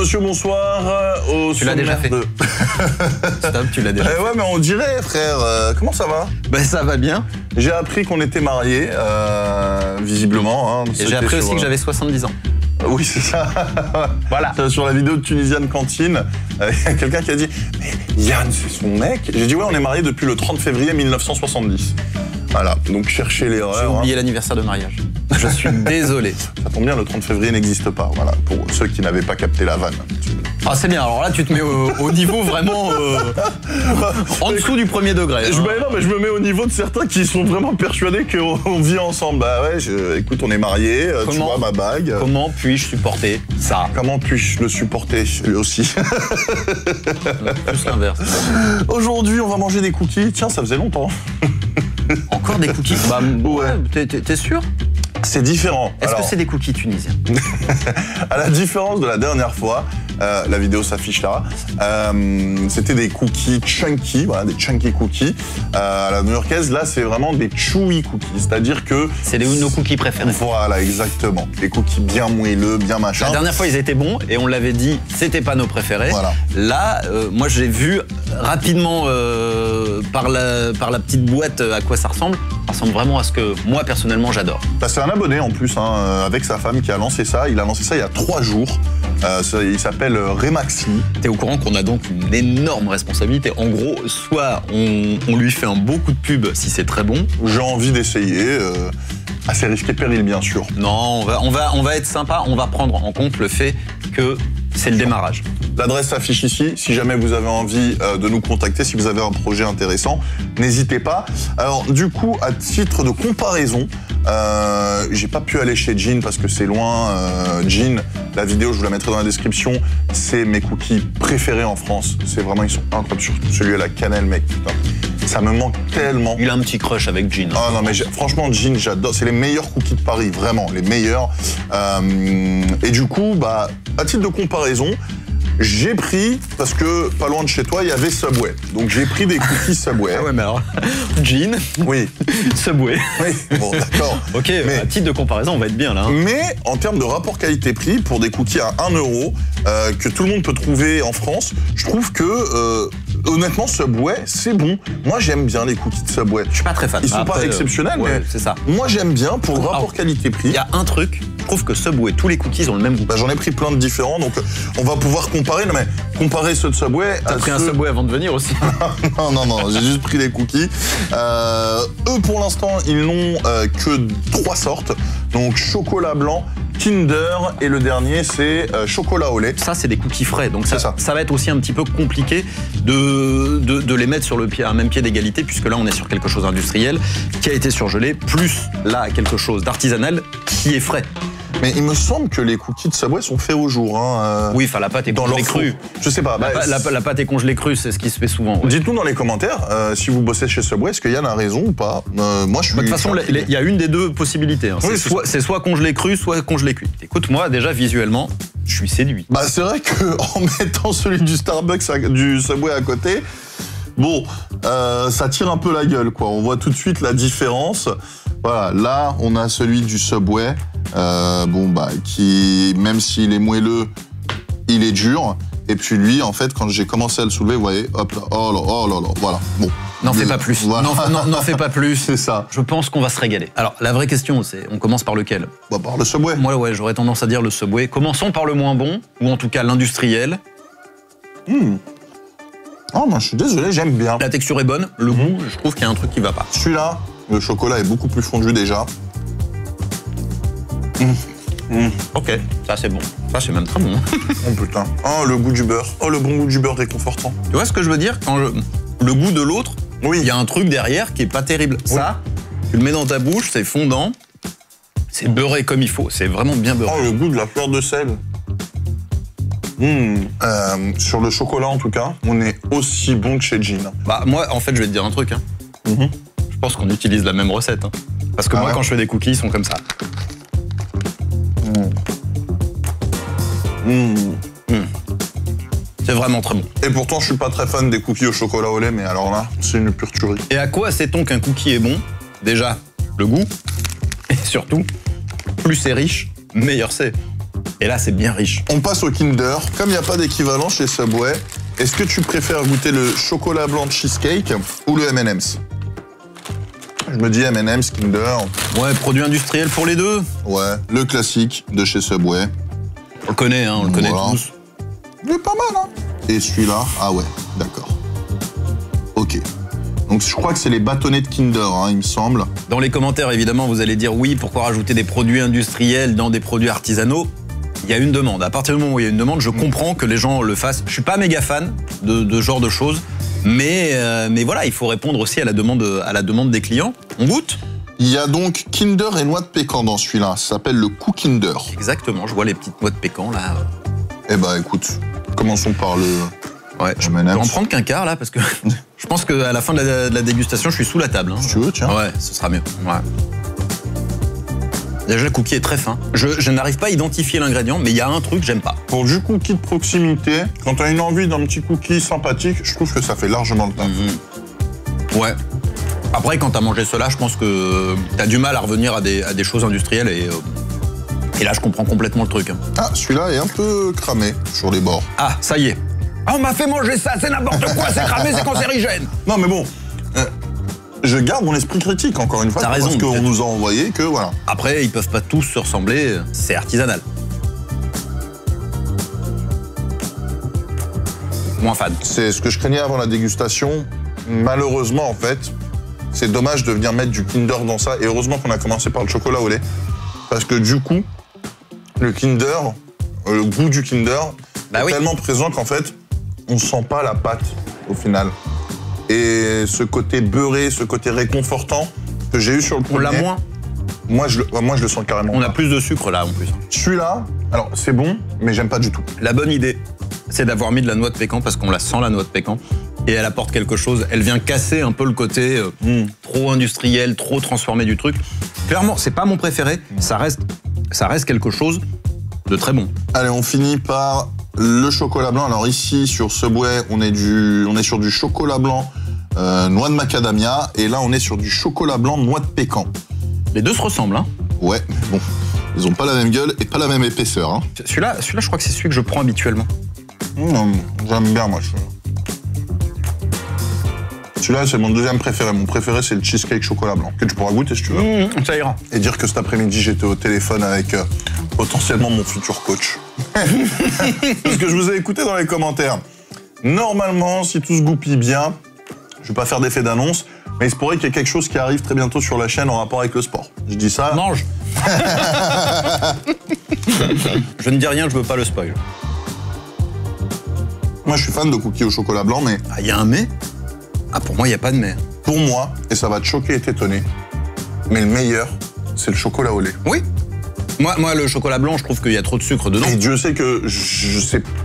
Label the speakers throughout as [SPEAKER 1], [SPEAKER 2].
[SPEAKER 1] monsieur, bonsoir.
[SPEAKER 2] Tu l'as déjà fait. Stop, tu l'as déjà fait.
[SPEAKER 1] Ouais, mais on dirait, frère. Comment ça va?
[SPEAKER 2] Ben, ça va bien.
[SPEAKER 1] J'ai appris qu'on était mariés, visiblement. Hein,
[SPEAKER 2] et j'ai appris aussi que j'avais 70 ans.
[SPEAKER 1] Oui, c'est ça.
[SPEAKER 2] Voilà.
[SPEAKER 1] Sur la vidéo de Tunisienne Cantine, il y a quelqu'un qui a dit « Mais Yann, c'est son mec ?» J'ai dit « Ouais, on est mariés depuis le 30 février 1970. » Voilà, donc cherchez l'erreur.
[SPEAKER 2] J'ai oublié l'anniversaire de mariage. Je suis désolé.
[SPEAKER 1] Ça tombe bien, le 30 février n'existe pas, voilà, pour ceux qui n'avaient pas capté la vanne.
[SPEAKER 2] Ah, c'est bien, alors là, tu te mets au niveau vraiment en dessous du premier degré. Hein.
[SPEAKER 1] Non, mais je me mets au niveau de certains qui sont vraiment persuadés qu'on vit ensemble. Bah ouais, écoute, on est mariés, tu vois ma bague.
[SPEAKER 2] Comment puis-je supporter ça?
[SPEAKER 1] Comment puis-je le supporter, lui aussi?
[SPEAKER 2] Plus l'inverse.
[SPEAKER 1] Aujourd'hui, on va manger des cookies. Tiens, ça faisait longtemps.
[SPEAKER 2] Encore des cookies? Bah ouais, t'es sûr?
[SPEAKER 1] C'est différent.
[SPEAKER 2] Est-ce que c'est des cookies tunisiens?
[SPEAKER 1] À la différence de la dernière fois, la vidéo s'affiche là, c'était des cookies chunky, voilà, des chunky cookies. À la new-yorkaise, là, c'est vraiment des chewy cookies, c'est-à-dire que...
[SPEAKER 2] C'est nos cookies préférés.
[SPEAKER 1] Voilà, exactement. Des cookies bien moelleux, bien machin.
[SPEAKER 2] La dernière fois, ils étaient bons et on l'avait dit, c'était pas nos préférés.
[SPEAKER 1] Voilà.
[SPEAKER 2] Là, moi, j'ai vu rapidement par la petite boîte à quoi ça ressemble. Ça ressemble vraiment à ce que moi, personnellement, j'adore.
[SPEAKER 1] Bah, c'est un abonné en plus, hein, avec sa femme qui a lancé ça. Il a lancé ça il y a 3 jours. Il s'appelle Remaxi.
[SPEAKER 2] T'es au courant qu'on a donc une énorme responsabilité. En gros, soit on lui fait un beau coup de pub si c'est très bon.
[SPEAKER 1] J'ai envie d'essayer. Assez risqué péril, bien sûr.
[SPEAKER 2] Non, on va être sympa. On va prendre en compte le fait que c'est le démarrage.
[SPEAKER 1] L'adresse s'affiche ici. Si jamais vous avez envie de nous contacter, si vous avez un projet intéressant, n'hésitez pas. Alors, du coup, à titre de comparaison, j'ai pas pu aller chez Jean parce que c'est loin. Jean, la vidéo, je vous la mettrai dans la description. C'est mes cookies préférés en France. C'est vraiment, ils sont incroyables. Surtout celui à la cannelle, mec. Putain. Ça me manque tellement.
[SPEAKER 2] Il a un petit crush avec Jean.
[SPEAKER 1] Ah non, mais franchement, Jean, j'adore. C'est les meilleurs cookies de Paris, vraiment, les meilleurs. Et du coup, bah, à titre de comparaison, j'ai pris, parce que pas loin de chez toi, il y avait Subway. Donc j'ai pris des cookies Subway.
[SPEAKER 2] Ah ouais, mais alors, Jean,
[SPEAKER 1] oui.
[SPEAKER 2] Subway.
[SPEAKER 1] Oui, bon, d'accord.
[SPEAKER 2] Ok, mais à titre de comparaison, on va être bien là. Hein.
[SPEAKER 1] Mais en termes de rapport qualité-prix, pour des cookies à 1 euro, que tout le monde peut trouver en France, je trouve que, honnêtement, Subway, c'est bon. Moi, j'aime bien les cookies de Subway.
[SPEAKER 2] Je suis pas très fan.
[SPEAKER 1] Ils sont pas exceptionnels,
[SPEAKER 2] ouais,
[SPEAKER 1] mais
[SPEAKER 2] c'est ça.
[SPEAKER 1] Moi, j'aime bien pour le rapport qualité-prix.
[SPEAKER 2] Il y a un truc, je trouve que Subway, tous les cookies ont le même goût.
[SPEAKER 1] Bah, j'en ai pris plein de différents, donc on va pouvoir comparer. Non, mais comparer ceux de Subway.
[SPEAKER 2] T'as pris un Subway avant de venir aussi?
[SPEAKER 1] Non, j'ai juste pris des cookies. Eux, pour l'instant, ils n'ont que 3 sortes. Donc, chocolat blanc, Kinder, et le dernier, c'est chocolat au lait.
[SPEAKER 2] Ça, c'est des cookies frais, donc ça va être aussi un petit peu compliqué de les mettre sur un même pied d'égalité, puisque là, on est sur quelque chose d'industriel qui a été surgelé, plus là, quelque chose d'artisanal qui est frais.
[SPEAKER 1] Mais il me semble que les cookies de Subway sont faits au jour. Hein,
[SPEAKER 2] oui, enfin, la pâte est congelée crue.
[SPEAKER 1] Je sais pas.
[SPEAKER 2] La pâte est congelée crue, c'est ce qui se fait souvent. Ouais.
[SPEAKER 1] Dites-nous dans les commentaires si vous bossez chez Subway, est-ce que Yann a raison ou pas? Moi, je suis...
[SPEAKER 2] De toute façon, il y a une des deux possibilités. Hein. Oui, c'est soit congelé cru, soit congelé cuit. Écoute, moi, déjà, visuellement, je suis séduit.
[SPEAKER 1] Bah, c'est vrai qu'en mettant celui du Starbucks, du Subway à côté, bon, ça tire un peu la gueule, quoi. On voit tout de suite la différence. Voilà, là, on a celui du Subway, qui, même s'il est moelleux, il est dur. Et puis lui, en fait, quand j'ai commencé à le soulever, vous voyez, hop là, oh là, voilà, bon.
[SPEAKER 2] N'en fais pas plus, voilà. N'en fais pas plus.
[SPEAKER 1] C'est ça.
[SPEAKER 2] Je pense qu'on va se régaler. Alors, la vraie question, c'est, on commence par lequel?
[SPEAKER 1] Bah, par le Subway.
[SPEAKER 2] Moi, ouais, j'aurais tendance à dire le Subway. Commençons par le moins bon, ou en tout cas l'industriel.
[SPEAKER 1] Oh, moi, je suis désolé, j'aime bien.
[SPEAKER 2] La texture est bonne, le goût, je trouve qu'il y a un truc qui va pas.
[SPEAKER 1] Celui-là, le chocolat est beaucoup plus fondu déjà.
[SPEAKER 2] Ok, ça c'est bon. Ça c'est même très bon.
[SPEAKER 1] Oh putain. Oh, le goût du beurre. Oh, le bon goût du beurre réconfortant.
[SPEAKER 2] Tu vois ce que je veux dire? Quand le goût de l'autre, oui, il y a un truc derrière qui est pas terrible. Oui. Ça, tu le mets dans ta bouche, c'est fondant, c'est beurré comme il faut, c'est vraiment bien beurré.
[SPEAKER 1] Oh, le goût de la fleur de sel. Sur le chocolat, en tout cas, on est aussi bon que chez Jean.
[SPEAKER 2] Bah, moi, en fait, je vais te dire un truc. Hein. Je pense qu'on utilise la même recette. Hein. Parce que moi, quand je fais des cookies, ils sont comme ça. C'est vraiment très bon.
[SPEAKER 1] Et pourtant, je suis pas très fan des cookies au chocolat au lait, mais alors là, c'est une pure tuerie.
[SPEAKER 2] Et à quoi sait-on qu'un cookie est bon? Déjà, le goût. Et surtout, plus c'est riche, meilleur c'est. Et là, c'est bien riche.
[SPEAKER 1] On passe au Kinder. Comme il n'y a pas d'équivalent chez Subway, est-ce que tu préfères goûter le chocolat blanc de cheesecake ou le M&M's? Je me dis M&M's, Kinder.
[SPEAKER 2] Ouais, produit industriel pour les deux.
[SPEAKER 1] Ouais, le classique de chez Subway.
[SPEAKER 2] On le connaît, hein, on le connaît tous.
[SPEAKER 1] Il est pas mal, hein. Et celui-là, ah ouais, d'accord. Ok. Donc je crois que c'est les bâtonnets de Kinder, hein, il me semble.
[SPEAKER 2] Dans les commentaires, évidemment, vous allez dire oui, pourquoi rajouter des produits industriels dans des produits artisanaux? Il y a une demande. À partir du moment où il y a une demande, je comprends que les gens le fassent. Je suis pas méga fan de ce genre de choses, mais voilà, il faut répondre aussi à la demande des clients. On goûte?
[SPEAKER 1] Il y a donc Kinder et noix de pécan dans celui-là. Ça s'appelle le coup Kinder.
[SPEAKER 2] Exactement, je vois les petites noix de pécan là.
[SPEAKER 1] Eh ben écoute, commençons par le...
[SPEAKER 2] Ouais, je vais en prendre qu'un quart là, parce que je pense qu'à la fin de la dégustation, je suis sous la table. Hein.
[SPEAKER 1] Si tu veux, tiens.
[SPEAKER 2] Ouais, ce sera mieux. Ouais. Déjà, le cookie est très fin. Je n'arrive pas à identifier l'ingrédient, mais il y a un truc que j'aime pas.
[SPEAKER 1] Pour du cookie de proximité, quand tu as une envie d'un petit cookie sympathique, je trouve que ça fait largement le taf.
[SPEAKER 2] Ouais. Après, quand t'as mangé cela, je pense que t'as du mal à revenir à des choses industrielles et là, je comprends complètement le truc. Hein.
[SPEAKER 1] Ah, celui-là est un peu cramé sur les bords.
[SPEAKER 2] Ah, ça y est. Ah, on m'a fait manger ça, c'est n'importe quoi, c'est cramé, c'est cancérigène.
[SPEAKER 1] Non, mais bon, je garde mon esprit critique, encore une fois.
[SPEAKER 2] T'as raison.
[SPEAKER 1] Parce qu'on nous a envoyé que, voilà.
[SPEAKER 2] Après, ils peuvent pas tous se ressembler, c'est artisanal. Moins fan.
[SPEAKER 1] C'est ce que je craignais avant la dégustation. Malheureusement, en fait, c'est dommage de venir mettre du Kinder dans ça. Et heureusement qu'on a commencé par le chocolat au lait. Parce que du coup, le Kinder, le goût du Kinder est tellement présent qu'en fait, on sent pas la pâte au final. Et ce côté beurré, ce côté réconfortant que j'ai eu sur le premier...
[SPEAKER 2] On l'a moins.
[SPEAKER 1] Moi, je le sens carrément.
[SPEAKER 2] On a plus de sucre là en plus.
[SPEAKER 1] Celui-là, alors c'est bon, mais j'aime pas du tout.
[SPEAKER 2] La bonne idée, c'est d'avoir mis de la noix de pécan parce qu'on la sent, la noix de pécan. Et elle apporte quelque chose, elle vient casser un peu le côté trop industriel, trop transformé du truc. Clairement, c'est pas mon préféré, ça reste quelque chose de très bon.
[SPEAKER 1] Allez, on finit par le chocolat blanc. Alors ici, sur Subway, on est sur du chocolat blanc noix de macadamia. Et là, on est sur du chocolat blanc noix de pécan.
[SPEAKER 2] Les deux se ressemblent, hein.
[SPEAKER 1] Ouais, mais bon, ils ont pas la même gueule et pas la même épaisseur. Hein.
[SPEAKER 2] Celui-là, je crois que c'est celui que je prends habituellement.
[SPEAKER 1] J'aime bien, moi. Celui-là, c'est mon deuxième préféré. Mon préféré, c'est le cheesecake chocolat blanc, que tu pourras goûter si tu veux.
[SPEAKER 2] Ça ira.
[SPEAKER 1] Et dire que cet après-midi, j'étais au téléphone avec potentiellement mon futur coach. Parce que je vous ai écouté dans les commentaires. Normalement, si tout se goupille bien, je vais pas faire d'effet d'annonce, mais il se pourrait qu'il y ait quelque chose qui arrive très bientôt sur la chaîne en rapport avec le sport. Je dis ça.
[SPEAKER 2] Mange. Je ne dis rien, je veux pas le spoil.
[SPEAKER 1] Moi, je suis fan de cookies au chocolat blanc, mais...
[SPEAKER 2] Ah, il y a un mais? Ah, pour moi, il n'y a pas de mais.
[SPEAKER 1] Pour moi, et ça va te choquer et t'étonner, mais le meilleur, c'est le chocolat au lait.
[SPEAKER 2] Oui. Moi, le chocolat blanc, je trouve qu'il y a trop de sucre dedans.
[SPEAKER 1] Et Dieu sait que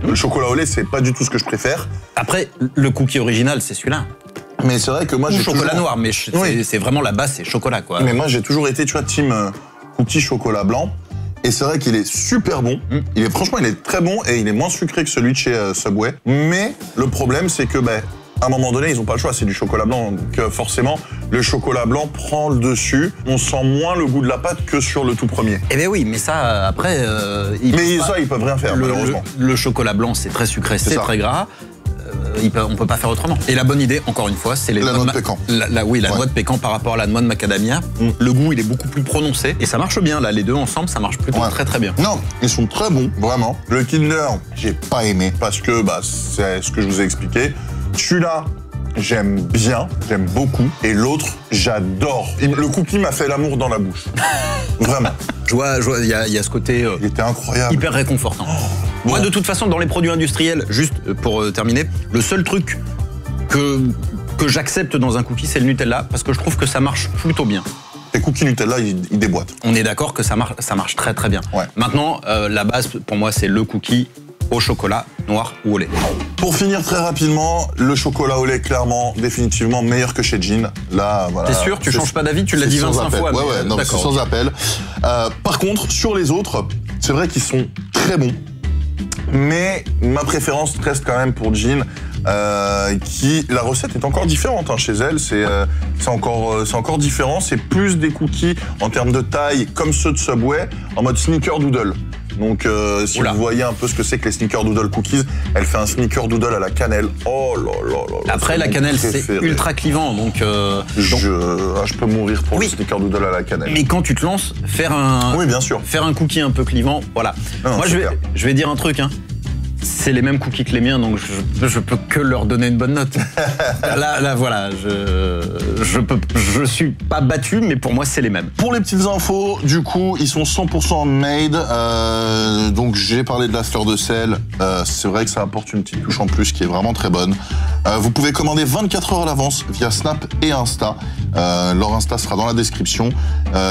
[SPEAKER 1] le chocolat au lait, c'est pas du tout ce que je préfère.
[SPEAKER 2] Après, le cookie original, c'est celui-là.
[SPEAKER 1] Mais c'est vrai que moi, j'ai
[SPEAKER 2] chocolat noir, mais c'est vraiment la base, c'est chocolat, quoi.
[SPEAKER 1] Mais moi, j'ai toujours été, tu vois, team cookie chocolat blanc. Et c'est vrai qu'il est super bon. Franchement, il est très bon et il est moins sucré que celui de chez Subway. Mais le problème, c'est que, à un moment donné, ils n'ont pas le choix, c'est du chocolat blanc. Donc forcément, le chocolat blanc prend le dessus. On sent moins le goût de la pâte que sur le tout premier.
[SPEAKER 2] Eh bien oui, mais ça, après...
[SPEAKER 1] ils peuvent rien faire, malheureusement.
[SPEAKER 2] Le chocolat blanc, c'est très sucré, c'est très gras. On peut pas faire autrement. Et la bonne idée, encore une fois, c'est la
[SPEAKER 1] noix de pécan.
[SPEAKER 2] Noix de pécan par rapport à la noix de macadamia. Le goût, il est beaucoup plus prononcé. Et ça marche bien, là. Les deux ensemble, ça marche plutôt très très bien.
[SPEAKER 1] Non, ils sont très bons, vraiment. Le Kinder, j'ai pas aimé. Parce que, c'est ce que je vous ai expliqué. Celui-là, j'aime bien, j'aime beaucoup. Et l'autre, j'adore. Le cookie m'a fait l'amour dans la bouche. Vraiment.
[SPEAKER 2] Je vois, il y a ce côté
[SPEAKER 1] il était incroyable.
[SPEAKER 2] Hyper réconfortant. Moi, de toute façon, dans les produits industriels, juste pour terminer, le seul truc que j'accepte dans un cookie, c'est le Nutella, parce que je trouve que ça marche plutôt bien.
[SPEAKER 1] Les cookies Nutella, ils déboîtent.
[SPEAKER 2] On est d'accord que ça marche très très bien. Ouais. Maintenant, la base, pour moi, c'est le cookie au chocolat noir ou au lait.
[SPEAKER 1] Pour finir très rapidement, le chocolat au lait, clairement, définitivement meilleur que chez Jin. Là, voilà.
[SPEAKER 2] T'es sûr? Tu changes pas d'avis? Tu l'as dit 25 fois.
[SPEAKER 1] Ouais, non, c'est sans appel. Par contre, sur les autres, c'est vrai qu'ils sont très bons. Mais ma préférence reste quand même pour Jin. La recette est encore différente chez elle, c'est encore différent, c'est plus des cookies en termes de taille comme ceux de Subway, en mode sneakerdoodle. Donc si vous voyez un peu ce que c'est que les sneakerdoodle cookies, elle fait un sneakerdoodle à la cannelle. Oh là là là.
[SPEAKER 2] Après la cannelle c'est ultra clivant, donc
[SPEAKER 1] je peux mourir pour le sneakerdoodle à la cannelle.
[SPEAKER 2] Mais quand tu te lances, faire un cookie un peu clivant, voilà.
[SPEAKER 1] Non,
[SPEAKER 2] moi je vais dire un truc, c'est les mêmes cookies que les miens, donc je peux que leur donner une bonne note. là voilà, je suis pas battu, mais pour moi c'est les mêmes.
[SPEAKER 1] Pour les petites infos, du coup, ils sont 100% made. Donc j'ai parlé de la fleur de sel. C'est vrai que ça apporte une petite touche en plus qui est vraiment très bonne. Vous pouvez commander 24 heures à l'avance via Snap et Insta. Leur Insta sera dans la description.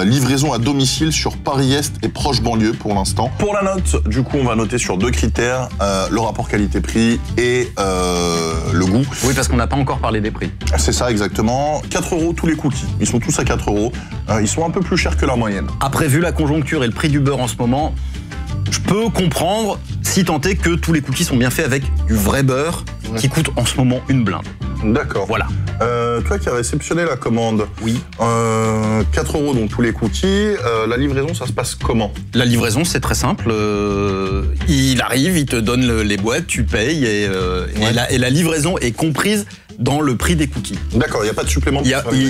[SPEAKER 1] Livraison à domicile sur Paris-Est et proche banlieue pour l'instant. Pour la note, du coup, on va noter sur 2 critères. Le rapport qualité-prix et le goût.
[SPEAKER 2] Oui, parce qu'on n'a pas encore parlé des prix.
[SPEAKER 1] C'est ça, exactement. 4 € tous les cookies. Ils sont tous à 4 €. Ils sont un peu plus chers que la moyenne.
[SPEAKER 2] Après, vu la conjoncture et le prix du beurre en ce moment, je peux comprendre, si tant est que tous les cookies sont bien faits avec du vrai beurre qui coûte en ce moment une blinde.
[SPEAKER 1] D'accord.
[SPEAKER 2] Voilà.
[SPEAKER 1] Toi qui as réceptionné la commande,
[SPEAKER 2] oui.
[SPEAKER 1] 4 € donc tous les cookies. La livraison, ça se passe comment?
[SPEAKER 2] La livraison, c'est très simple. Il arrive, il te donne les boîtes, tu payes et la livraison est comprise dans le prix des cookies.
[SPEAKER 1] D'accord, il n'y a pas de supplément.
[SPEAKER 2] Il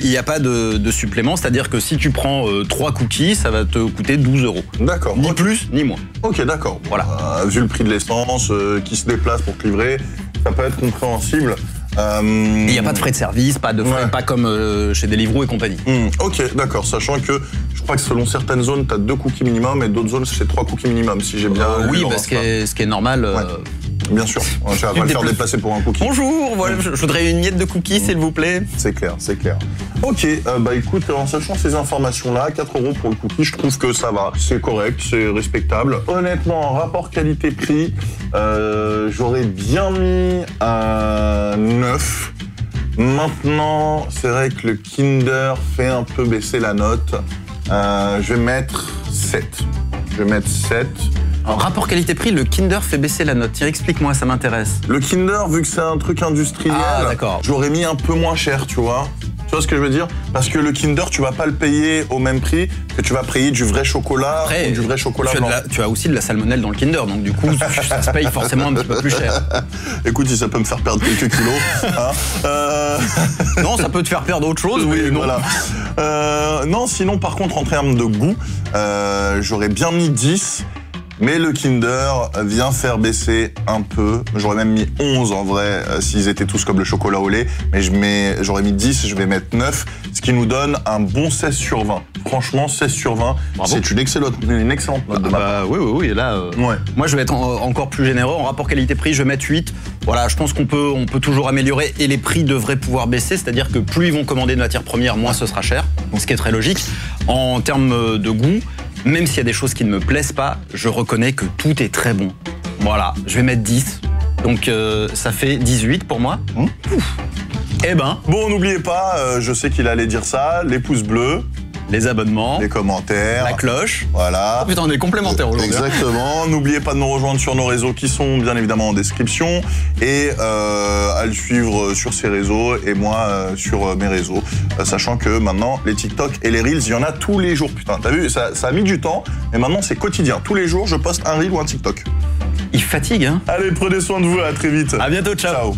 [SPEAKER 2] n'y a pas de supplément, c'est-à-dire que si tu prends 3 cookies, ça va te coûter 12 €.
[SPEAKER 1] D'accord.
[SPEAKER 2] Ni plus, ni moins.
[SPEAKER 1] Ok, d'accord.
[SPEAKER 2] Voilà.
[SPEAKER 1] Vu le prix de l'essence qui se déplace pour te livrer, ça peut être compréhensible.
[SPEAKER 2] Il n'y a pas de frais de service, pas de frais, pas comme chez Deliveroo et compagnie.
[SPEAKER 1] Ok, d'accord, sachant que je crois que selon certaines zones, tu as 2 cookies minimum et d'autres zones, c'est 3 cookies minimum, si j'ai bien
[SPEAKER 2] oui, ce qui est normal.
[SPEAKER 1] Bien sûr, je vais pas le faire déplacer pour un cookie.
[SPEAKER 2] Bonjour, voilà, je voudrais une miette de cookies, s'il vous plaît.
[SPEAKER 1] C'est clair, c'est clair. Ok, bah écoute, en sachant ces informations-là, 4 € pour le cookie, je trouve que ça va. C'est correct, c'est respectable. Honnêtement, en rapport qualité-prix, j'aurais bien mis un 9. Maintenant, c'est vrai que le Kinder fait un peu baisser la note. Je vais mettre 7.
[SPEAKER 2] En rapport qualité-prix, le Kinder fait baisser la note. Tiens, explique-moi, ça m'intéresse.
[SPEAKER 1] Le Kinder, vu que c'est un truc industriel, j'aurais mis un peu moins cher, tu vois. Tu vois ce que je veux dire? Parce que le Kinder, tu vas pas le payer au même prix que tu vas payer du vrai chocolat. Après, ou du vrai chocolat blanc.
[SPEAKER 2] Tu as aussi de la salmonelle dans le Kinder, donc du coup, ça se paye forcément un petit peu plus cher.
[SPEAKER 1] Écoute, si ça peut me faire perdre quelques kilos.
[SPEAKER 2] Non, ça peut te faire perdre autre chose, oui. Non.
[SPEAKER 1] Voilà. Non, sinon, par contre, en termes de goût, j'aurais bien mis 10. Mais le Kinder vient faire baisser un peu. J'aurais même mis 11 en vrai, s'ils étaient tous comme le chocolat au lait. Mais j'aurais mis 10, je vais mettre 9, ce qui nous donne un bon 16 sur 20. Franchement, 16 sur 20, c'est une excellente note de ma part.
[SPEAKER 2] Oui, et là, moi je vais être encore plus généreux. En rapport qualité-prix, je vais mettre 8. Voilà, je pense qu'on peut toujours améliorer et les prix devraient pouvoir baisser. C'est-à-dire que plus ils vont commander de matières premières, moins ce sera cher. Donc, ce qui est très logique. En termes de goût, même s'il y a des choses qui ne me plaisent pas, je reconnais que tout est très bon. Voilà, je vais mettre 10. Donc ça fait 18 pour moi. Eh ben.
[SPEAKER 1] Bon, n'oubliez pas, je sais qu'il allait dire ça, les pouces bleus.
[SPEAKER 2] Les abonnements,
[SPEAKER 1] les commentaires,
[SPEAKER 2] la cloche.
[SPEAKER 1] Voilà.
[SPEAKER 2] Oh putain, on est complémentaires aujourd'hui.
[SPEAKER 1] Exactement. N'oubliez pas de nous rejoindre sur nos réseaux qui sont bien évidemment en description et à le suivre sur ses réseaux et moi sur mes réseaux. Sachant que maintenant, les TikTok et les Reels, il y en a tous les jours. Putain, t'as vu, ça a mis du temps, mais maintenant c'est quotidien. Tous les jours, je poste un Reel ou un TikTok.
[SPEAKER 2] Il fatigue, hein.
[SPEAKER 1] Allez, prenez soin de vous, à très vite.
[SPEAKER 2] À bientôt, ciao.
[SPEAKER 1] Ciao.